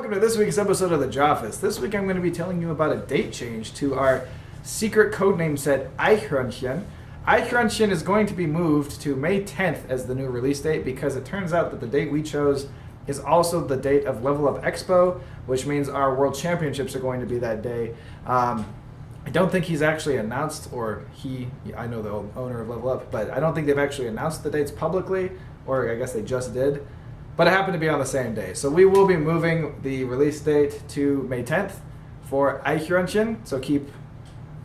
welcome to this week's episode of the Joffice. This week I'm going to be telling you about a date change to our secret codename set Eichhörnchen. Eichhörnchen is going to be moved to May 10th as the new release date because it turns out that the date we chose is also the date of Level Up Expo, which means our World Championships are going to be that day. I don't think he's actually announced, I know the owner of Level Up, but I don't think they've actually announced the dates publicly, or I guess they just did. But it happened to be on the same day. So we will be moving the release date to May 10th for Eichhörnchen, so keep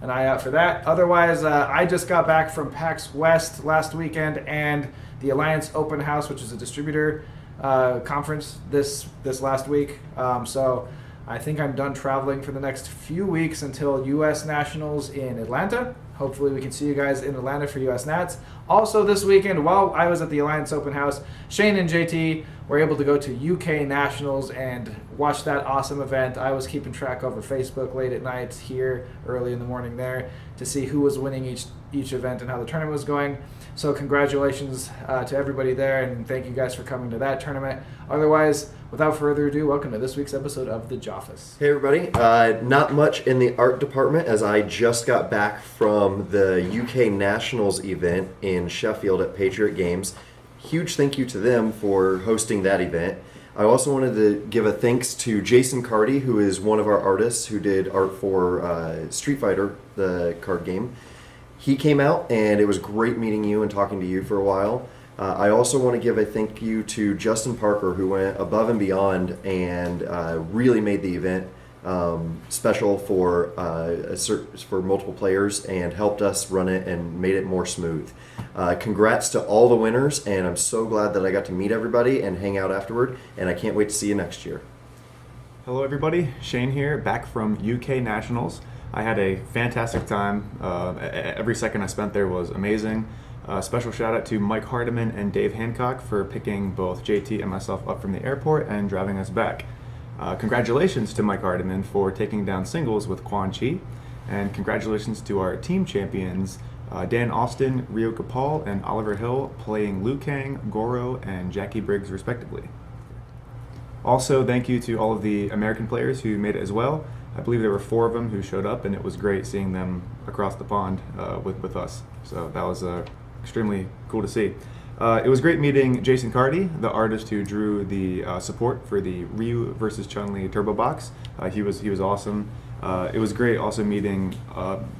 an eye out for that. Otherwise, I just got back from PAX West last weekend and the Alliance Open House, which is a distributor conference this last week. So I think I'm done traveling for the next few weeks until U.S. Nationals in Atlanta. Hopefully we can see you guys in Atlanta for U.S. Nats. Also this weekend, while I was at the Alliance Open House, Shane and JT were able to go to UK Nationals and watch that awesome event. I was keeping track over Facebook late at night here, early in the morning there, to see who was winning each event and how the tournament was going. So congratulations to everybody there, and thank you guys for coming to that tournament. Otherwise, without further ado, welcome to this week's episode of the Joffice. Hey everybody, not much in the art department as I just got back from the UK Nationals event in Sheffield at Patriot Games. Huge thank you to them for hosting that event. I also wanted to give a thanks to Jason Cardy, who is one of our artists who did art for Street Fighter, the card game. He came out and it was great meeting you and talking to you for a while. I also want to give a thank you to Justin Parker, who went above and beyond and really made the event special for multiple players and helped us run it and made it more smooth. Congrats to all the winners, and I'm so glad that I got to meet everybody and hang out afterward, and I can't wait to see you next year. Hello everybody, Shane here, back from UK Nationals. I had a fantastic time. Every second I spent there was amazing. Special shout out to Mike Hardiman and Dave Hancock for picking both JT and myself up from the airport and driving us back. Congratulations to Mike Hardiman for taking down singles with Quan Chi, and congratulations to our team champions Dan Austin, Rio Kapal, and Oliver Hill, playing Liu Kang, Goro, and Jackie Briggs respectively. Also, thank you to all of the American players who made it as well. I believe there were 4 of them who showed up, and it was great seeing them across the pond with us. So that was extremely cool to see. It was great meeting Jason Cardy, the artist who drew the support for the Ryu versus Chun-Li Turbo Box. He was awesome. It was great also meeting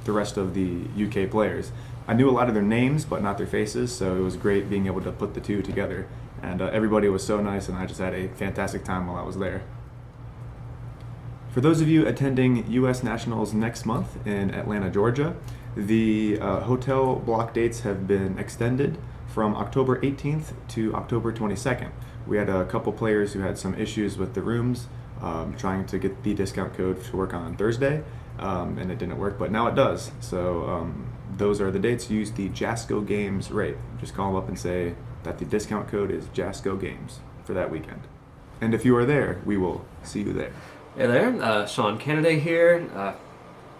the rest of the UK players. I knew a lot of their names, but not their faces, so it was great being able to put the two together. And everybody was so nice, and I just had a fantastic time while I was there. For those of you attending U.S. Nationals next month in Atlanta, Georgia, the hotel block dates have been extended from October 18th to October 22nd. We had a couple players who had some issues with the rooms, trying to get the discount code to work on Thursday, and it didn't work, but now it does. So those are the dates. Use the JASCO Games rate. Just call them up and say that the discount code is JASCO Games for that weekend. And if you are there, we will see you there. Hey there, Sean Canaday here,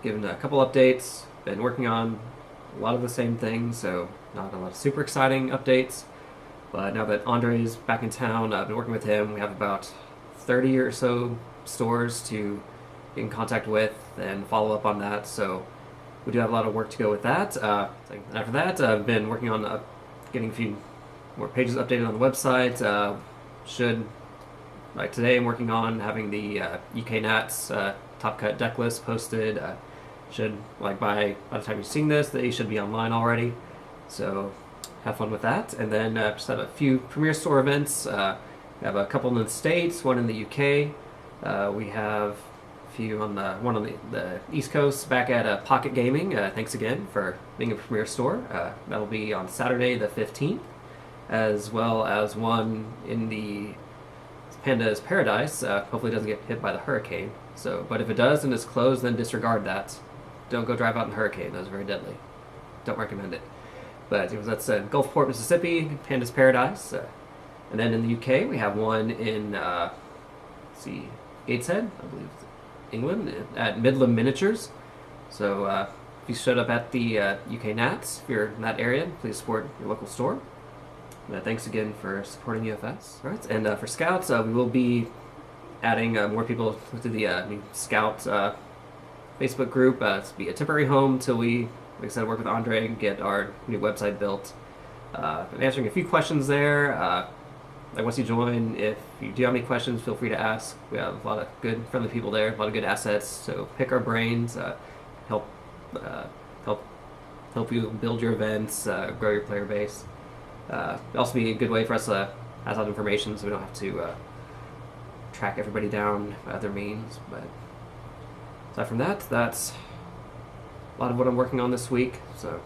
giving a couple updates. Been working on a lot of the same things, so not a lot of super exciting updates. But now that Andre's back in town, I've been working with him. We have about 30 or so stores to get in contact with and follow up on that, so we do have a lot of work to go with that. After that, I've been working on getting a few more pages updated on the website. Like today, I'm working on having the UK Nats Top Cut deck list posted. By the time you're seeing this, they should be online already. So have fun with that. And then just have a few Premier Store events. We have a couple in the States, one in the UK. We have a few on one on the East Coast back at Poket Gaming. Thanks again for being a Premier Store. That'll be on Saturday the 15th, as well as one in the Panda's Paradise. Hopefully it doesn't get hit by the hurricane. But if it does and it's closed, then disregard that. Don't go drive out in the hurricane. That was very deadly. Don't recommend it. But that's Gulfport, Mississippi, Panda's Paradise. And then in the UK, we have one in Gateshead, I believe, England, at Midlam Miniatures. So if you showed up at the UK Nats, if you're in that area, please support your local store. Thanks again for supporting UFS. All right, and for Scouts, we will be adding more people to the new Scout Facebook group to be a temporary home till we, like I said, work with Andre and get our new website built. I'm answering a few questions there. Like once you join, if you do have any questions, feel free to ask. We have a lot of good, friendly people there, a lot of good assets. So pick our brains, help you build your events, grow your player base. It'll also be a good way for us to pass out information, so we don't have to track everybody down by other means. But aside from that, that's a lot of what I'm working on this week. So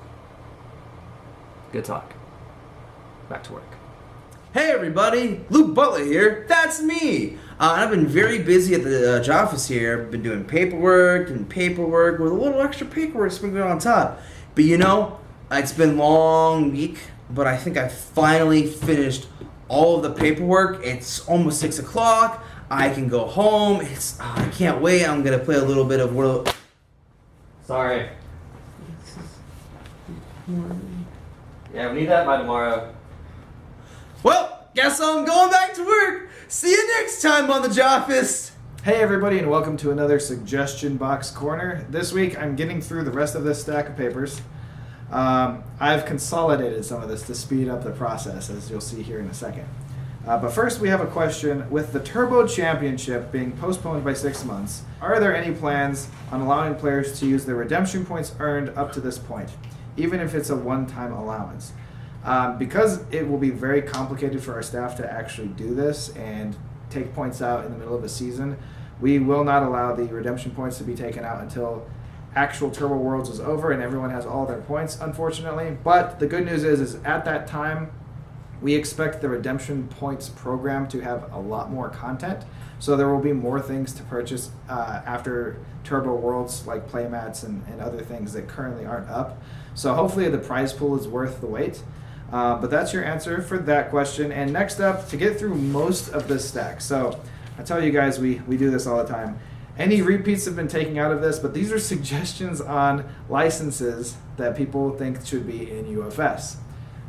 good talk. Back to work. Hey everybody, Luke Butler here. That's me. I've been very busy at the Joffice here. I've been doing paperwork with a little extra paperwork sprinkled on top. But you know, it's been a long week, but I think I finally finished all of the paperwork. It's almost 6 o'clock. I can go home. I can't wait. I'm gonna play a little bit of World. Sorry. Yeah, we need that by tomorrow. Well, guess I'm going back to work. See you next time on the Joffice. Hey everybody, and welcome to another Suggestion Box Corner. This week I'm getting through the rest of this stack of papers. I've consolidated some of this to speed up the process, as you'll see here in a second. But first we have a question. With the Turbo Championship being postponed by 6 months, are there any plans on allowing players to use their redemption points earned up to this point, even if it's a one-time allowance? Because it will be very complicated for our staff to actually do this and take points out in the middle of a season, we will not allow the redemption points to be taken out until actual Turbo Worlds is over and everyone has all their points, unfortunately. But the good news is at that time, we expect the redemption points program to have a lot more content. So there will be more things to purchase after Turbo Worlds, like playmats and other things that currently aren't up. So hopefully the prize pool is worth the wait. But that's your answer for that question. And next up, to get through most of this stack. So I tell you guys, we do this all the time. Any repeats have been taken out of this, but these are suggestions on licenses that people think should be in UFS.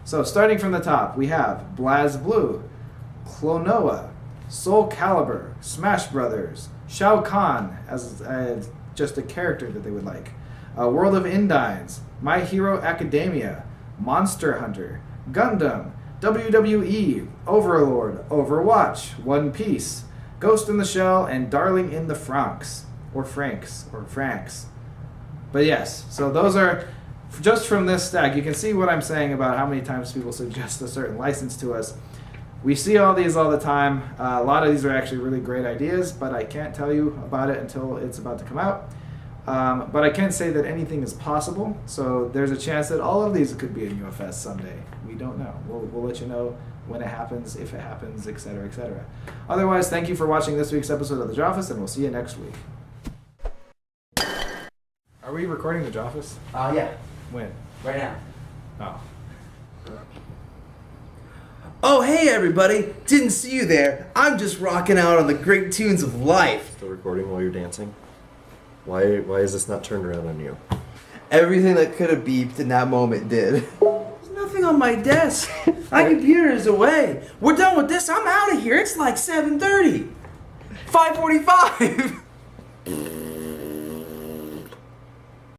So starting from the top, we have BlazBlue, Klonoa, Soul Calibur, Smash Brothers, Shao Kahn as just a character that they would like, World of Indines, My Hero Academia, Monster Hunter, Gundam, WWE, Overlord, Overwatch, One Piece, Ghost in the Shell, and Darling in the Franxx, or Franks. But yes, so those are just from this stack. You can see what I'm saying about how many times people suggest a certain license to us. We see all these all the time. A lot of these are actually really great ideas, but I can't tell you about it until it's about to come out. But I can say that anything is possible, so there's a chance that all of these could be in UFS someday. We don't know. We'll let you know when it happens, if it happens, etc., etc. Otherwise, thank you for watching this week's episode of The Joffice, and we'll see you next week. Are we recording The Joffice? Yeah, When? right now. Oh. Oh, hey everybody. Didn't see you there. I'm just rocking out on the great tunes of life. Still recording while you're dancing? Why is this not turned around on you? Everything that could have beeped in that moment did. There's nothing on my desk. My computer is away. We're done with this. I'm out of here. It's like 7:30. 5:45.